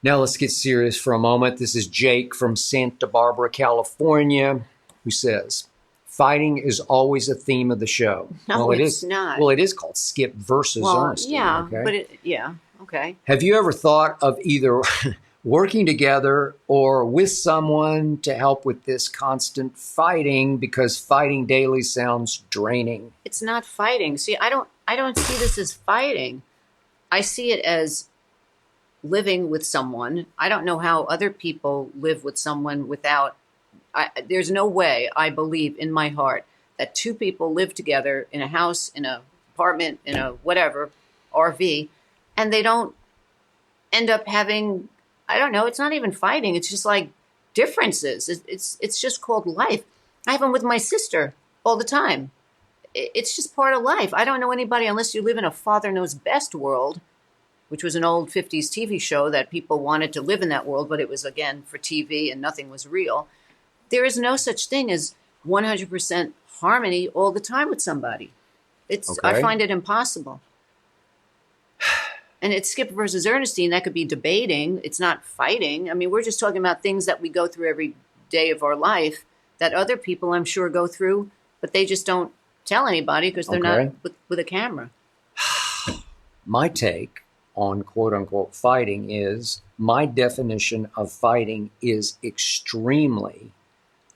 Now let's get serious for a moment. This is Jake from Santa Barbara, California, who says, fighting is always a theme of the show. No, it's not. Well, it is called Skip versus Ernestine. Yeah, okay? but okay. Have you ever thought of either working together or with someone to help with this constant fighting, because fighting daily sounds draining? It's not fighting. See, I don't see this as fighting. I see it as living with someone. I don't know how other people live with someone without. There's no way, I believe in my heart, that two people live together in a house, in an apartment, in a whatever, RV, and they don't end up having, I don't know, it's not even fighting. It's just like differences. It's just called life. I have them with my sister all the time. It's just part of life. I don't know anybody, unless you live in a Father Knows Best world, which was an old 50s TV show that people wanted to live in that world, but it was, again, for TV and nothing was real. There is no such thing as 100% harmony all the time with somebody. I find it impossible. And it's Skip versus Ernestine. That could be debating. It's not fighting. I mean, we're just talking about things that we go through every day of our life that other people, I'm sure, go through, but they just don't tell anybody because they're not with a camera. My take on quote unquote fighting is, my definition of fighting is extremely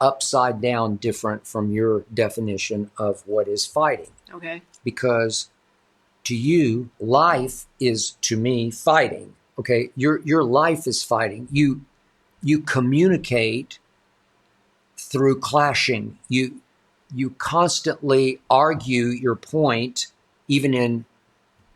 upside down different from your definition of what is fighting. Okay. Because to you, life is, to me, fighting. Okay. Your life is fighting. You communicate through clashing. You constantly argue your point, even in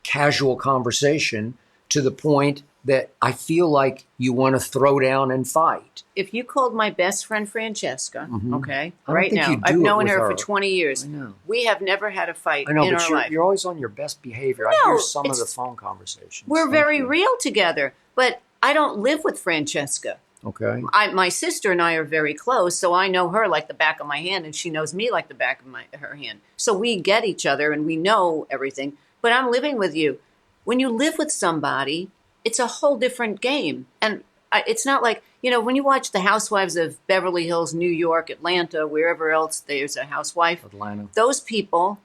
casual conversation, to the point that I feel like you want to throw down and fight. If you called my best friend Francesca, okay, I don't right think now, you'd do I've it known with her her for 20 years. I know. We have never had a fight I know, in but our life. you're always on your best behavior. I No, hear some of the it's- phone conversations. We're Thank very you. real together, but I don't live with Francesca. Okay. My sister and I are very close, so I know her like the back of my hand, and she knows me like the back of her hand. So we get each other, and we know everything. But I'm living with you. When you live with somebody, it's a whole different game. And it's not like, when you watch The Housewives of Beverly Hills, New York, Atlanta, wherever else there's a housewife. Atlanta. Those people,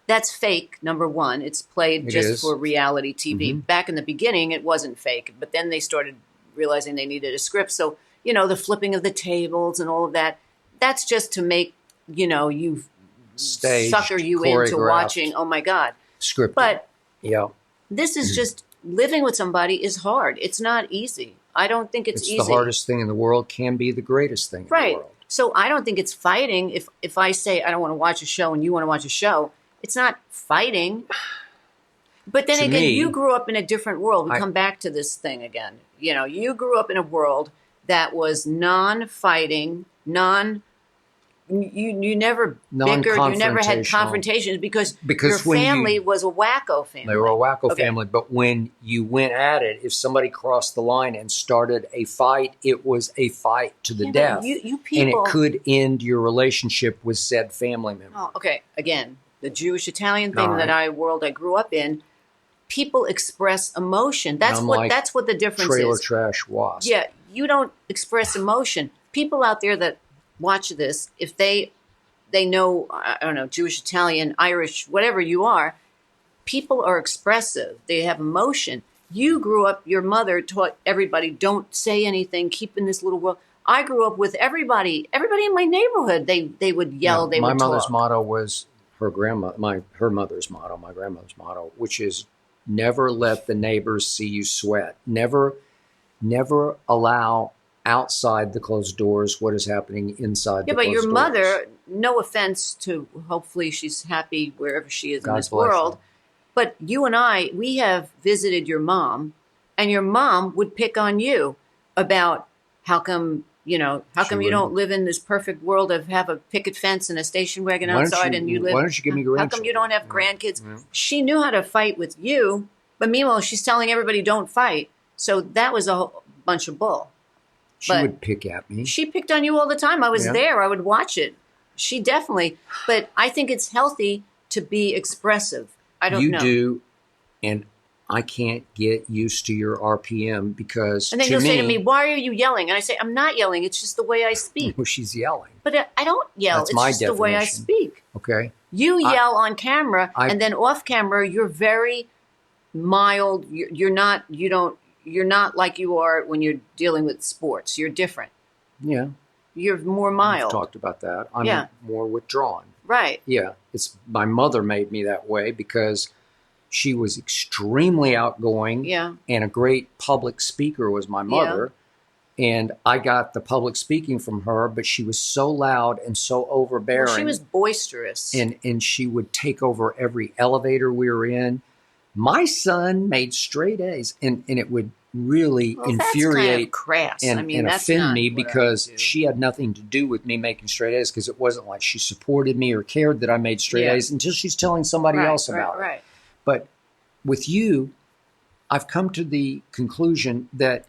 that's fake, number one. It's played just for reality TV. Mm-hmm. Back in the beginning, it wasn't fake. But then they started realizing they needed a script. So, the flipping of the tables and all of that, that's just to make, you Staged, sucker you into watching. Oh, my God. Scripted. But yeah. This is just living with somebody is hard. It's not easy. I don't think it's easy. It's the hardest thing in the world, can be the greatest thing in the world. So I don't think it's fighting. If I say I don't want to watch a show and you want to watch a show, it's not fighting. But then again, you grew up in a different world. We come back to this thing again. You grew up in a world that was non-fighting, You never bickered. You never had confrontations because your family was a wacko family. They were a wacko family, but when you went at it, if somebody crossed the line and started a fight, it was a fight to the death. You people, and it could end your relationship with said family member. Oh, okay. Again, the Jewish-Italian thing world I grew up in, people express emotion. That's what the difference is. Trailer trash wasp. Yeah, you don't express emotion. People out there that watch this, if they know, I don't know, Jewish, Italian, Irish, whatever you are, people are expressive. They have emotion. You grew up, your mother taught everybody, don't say anything, keep in this little world. I grew up with everybody in my neighborhood. They would yell, they would talk. My mother's motto was her mother's motto, my grandmother's motto, which is never let the neighbors see you sweat. Never allow outside the closed doors what is happening inside the closed doors. Yeah, but your mother, no offense to, hopefully she's happy wherever she is in this world, but you and I, we have visited your mom, and your mom would pick on you about how come you don't live in this perfect world of have a picket fence and a station wagon outside and you live. Why don't you give me grandchildren? How come you don't have grandkids? Yeah. She knew how to fight with you, but meanwhile she's telling everybody don't fight. So that was a whole bunch of bull. She would pick at me. She picked on you all the time. I was there. I would watch it. She definitely. But I think it's healthy to be expressive. I don't know. You do, and I can't get used to your RPM because And then you'll say to me, why are you yelling? And I say, I'm not yelling. It's just the way I speak. Well, she's yelling. But I don't yell. That's it's my just the way I definition. speak. Okay. You yell on camera, and then off camera, you're very mild. You're not like you are when you're dealing with sports. You're different. Yeah. You're more mild. We've talked about that. I'm more withdrawn. Right. Yeah. It's my mother made me that way because she was extremely outgoing. Yeah. And a great public speaker was my mother. Yeah. And I got the public speaking from her, but she was so loud and so overbearing. Well, she was boisterous. And she would take over every elevator we were in. My son made straight A's, and it would really infuriate kind of crass. and offend me because she had nothing to do with me making straight A's, because it wasn't like she supported me or cared that I made straight A's until she's telling somebody else about it. But with you, I've come to the conclusion that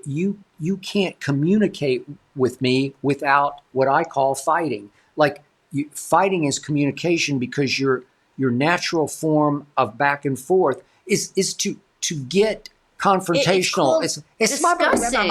you can't communicate with me without what I call fighting. Like fighting is communication, because your natural form of back and forth is to get confrontational. It's disgusting.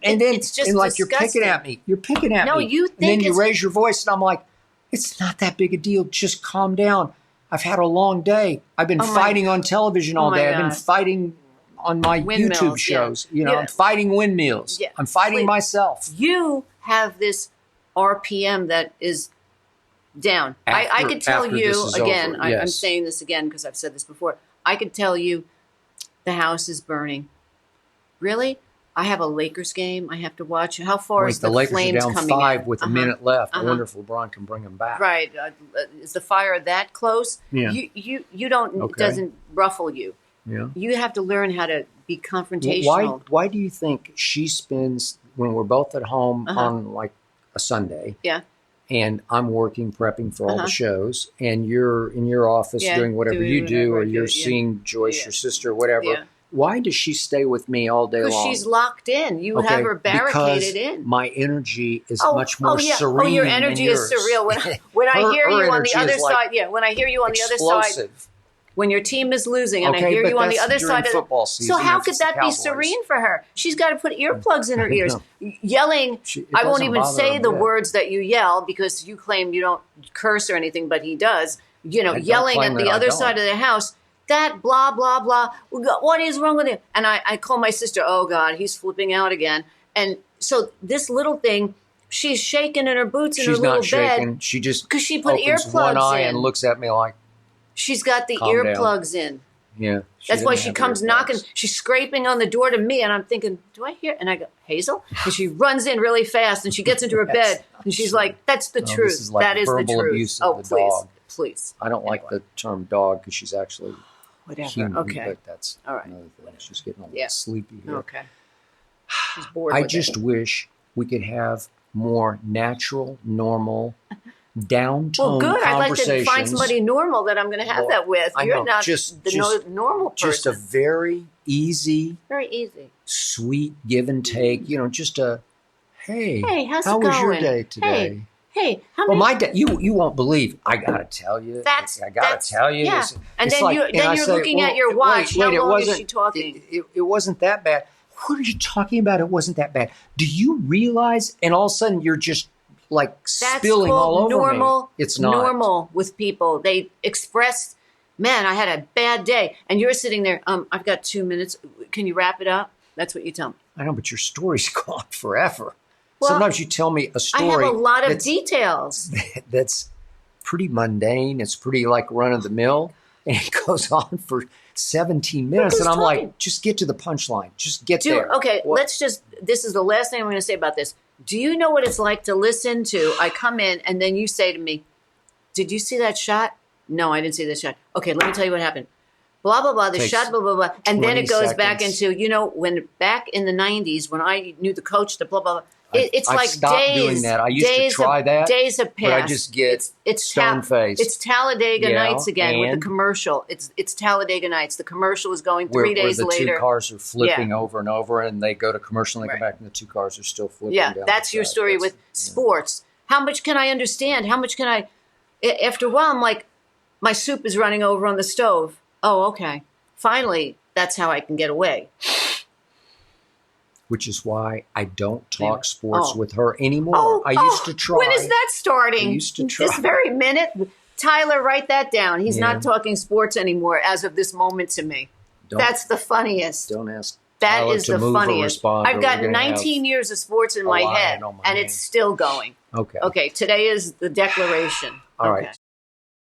And then it's just like disgusting. you're picking at me. You're picking at me. No, you think and then you raise your voice, and I'm like, it's not that big a deal. Just calm down. I've had a long day. I've been fighting on television all day. I've been fighting on my YouTube shows. You know, I'm fighting windmills. I'm fighting myself. You have this RPM that is down. I could tell you again, I'm saying this again because I've said this before. I could tell you the house is burning. Really? I have a Lakers game I have to watch. How far is the Lakers flames are down coming 5 in? with a minute left. I wonder if LeBron can bring them back. Right. Is the fire that close? Yeah. You don't, doesn't ruffle you. Yeah. You have to learn how to be confrontational. Why do you think she spends, when we're both at home on like a Sunday? Yeah. And I'm working, prepping for all the shows, and you're in your office doing whatever you do, or you're seeing Joyce, your sister, whatever. Yeah. Why does she stay with me all day long? Because she's locked in. You have her barricaded in. My energy is much more serene. Oh, your energy is surreal. When I hear you on the other side, when I hear you on the other side, when your team is losing, and I hear you on the other side of football season. So how could that be serene for her? She's got to put earplugs in her ears, yelling. I won't even say the words that you yell, because you claim you don't curse or anything, but he does. You know, yelling at the other side of the house. That blah, blah, blah. What is wrong with him? And I call my sister, oh, God, he's flipping out again. And so this little thing, she's shaking in her boots in her little bed. She's not shaking. She just because she put opens earplugs one eye in. and looks at me like, she's got the earplugs in. Yeah. That's why she comes knocking. She's scraping on the door to me, and I'm thinking, do I hear? And I go, Hazel? And she runs in really fast, and she gets into her bed, and she's like, that's the truth. This is like that is the truth. Abuse of the dog. Please. I don't like the term dog, because she's actually human. Okay. But that's all right. Another thing. She's getting a little sleepy here. Okay. She's bored. I just wish we could have more natural, normal, down-tone good. I'd like conversations. to find somebody normal that I'm going to have that with. You're not the normal person. Just a very easy, sweet give and take. You know, just a hey, how's how it going? was your day today? Hey, how many? Well, my day. You won't believe. I gotta tell you. I gotta tell you. Yeah. And then you're looking at your watch. How long is she talking? It wasn't that bad. What are you talking about? It wasn't that bad. Do you realize? And all of a sudden, you're just like spilling all over me. It's not normal with people. They express, man, I had a bad day, and you're sitting there. I've got 2 minutes. Can you wrap it up? That's what you tell me. I know, but your story's gone forever. Well, sometimes you tell me a story. I have a lot of details. That's pretty mundane. It's pretty like run of the mill, and it goes on for 17 minutes. And I'm like, just get to the punchline. Just get there. Okay, this is the last thing I'm going to say about this. Do you know what it's like to listen to? I come in, and then you say to me, did you see that shot? No, I didn't see the shot. Okay, let me tell you what happened. Blah, blah, blah, the shot, blah, blah, blah. And then it goes back into, when back in the 90s, when I knew the coach, the blah, blah, blah. It's like stopped doing that. I used to try that. Days have passed. But I just get stone-faced. It's Talladega Nights again with the commercial. It's Talladega Nights. The commercial is going 3 days later. Where the two cars are flipping over and over, and they go to commercial and they come back, and the two cars are still flipping down. Yeah, that's your story with sports. How much can I understand? How much can I? After a while, I'm like, my soup is running over on the stove. Oh, okay. finally, that's how I can get away. Which is why I don't talk Yeah. sports Oh. with her anymore. I used to try. When is that starting? I used to try. This very minute? Tyler, write that down. He's Yeah. not talking sports anymore as of this moment to me. Don't- That's the funniest. Don't ask That Tyler is to the move or funniest. respond, or I've we're got gonna 19 years of sports in my lion head, on my and hand. it's still going. Okay. Okay, today is the declaration. All Okay. right.